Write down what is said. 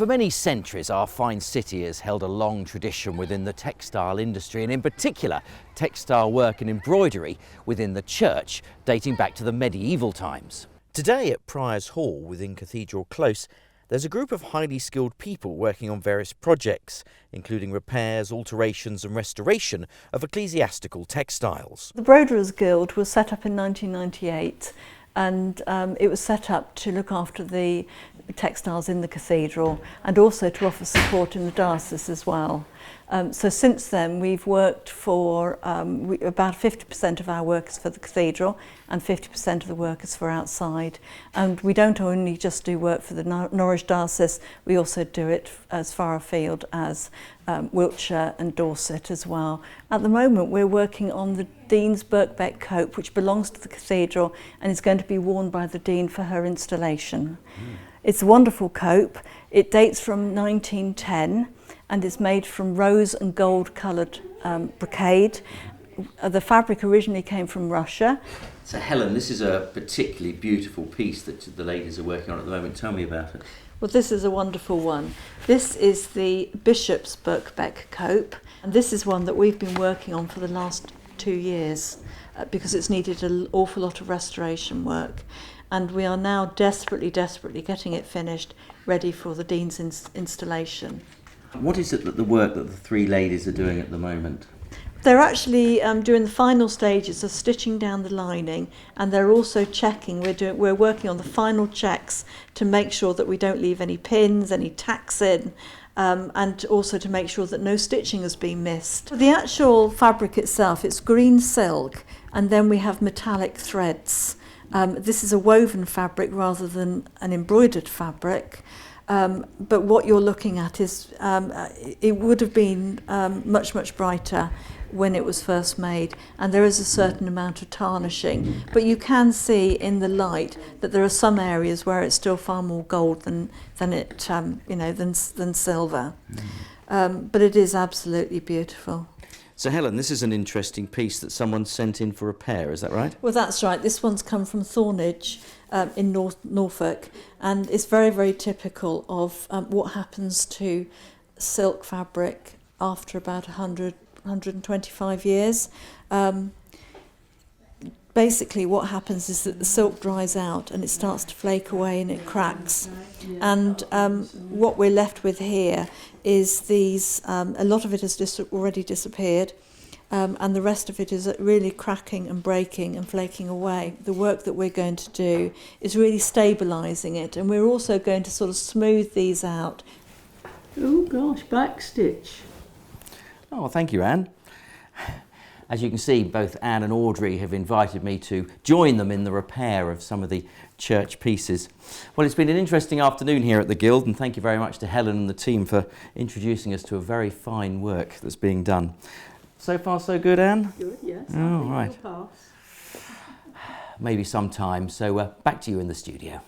For many centuries, our fine city has held a long tradition within the textile industry, and in particular, textile work and embroidery within the church, dating back to the medieval times. Today at Prior's Hall within Cathedral Close, there's a group of highly skilled people working on various projects, including repairs, alterations and restoration of ecclesiastical textiles. The Broderers Guild was set up in 1998, and it was set up to look after the textiles in the cathedral and also to offer support in the diocese as well. So since then we've worked for about 50% of our work is for the cathedral and 50% of the work is for outside. And we don't only just do work for the Norwich diocese, we also do it as far afield as Wiltshire and Dorset as well. At the moment we're working on the Dean's Birkbeck cope, which belongs to the cathedral and is going to be worn by the Dean for her installation. It's a wonderful cope. It dates from 1910 and is made from rose and gold coloured brocade. The fabric originally came from Russia. So Helen, this is a particularly beautiful piece that the ladies are working on at the moment. Tell me about it. Well, this is a wonderful one. This is the Bishop's Birkbeck cope, and this is one that we've been working on for the last 2 years because it's needed an awful lot of restoration work. And we are now desperately getting it finished, ready for the Dean's installation. What is it that the work that the three ladies are doing at the moment? They're actually doing the final stages of stitching down the lining, and they're also checking. We're working on the final checks to make sure that we don't leave any pins, any tacks in, and also to make sure that no stitching has been missed. The actual fabric itself, it's green silk, and then we have metallic threads. This is a woven fabric rather than an embroidered fabric, but what you're looking at is it would have been much brighter when it was first made, and there is a certain amount of tarnishing, but you can see in the light that there are some areas where it's still far more gold than silver, but it is absolutely beautiful. So Helen, this is an interesting piece that someone sent in for repair, is that right? Well, that's right. This one's come from Thornage in Norfolk, and it's very typical of what happens to silk fabric after about 125 years. Basically what happens is that the silk dries out and it starts to flake away and it cracks. And what we're left with here is these, a lot of it has already disappeared, and the rest of it is really cracking and breaking and flaking away. The work that we're going to do is really stabilising it, and we're also going to sort of smooth these out. Oh gosh, backstitch. Oh, well, thank you, Anne. As you can see, both Anne and Audrey have invited me to join them in the repair of some of the church pieces. Well, it's been an interesting afternoon here at the Guild, and thank you very much to Helen and the team for introducing us to a very fine work that's being done. So far, so good, Anne? Good, yes. Oh, right. Pass. Maybe sometime. So back to you in the studio.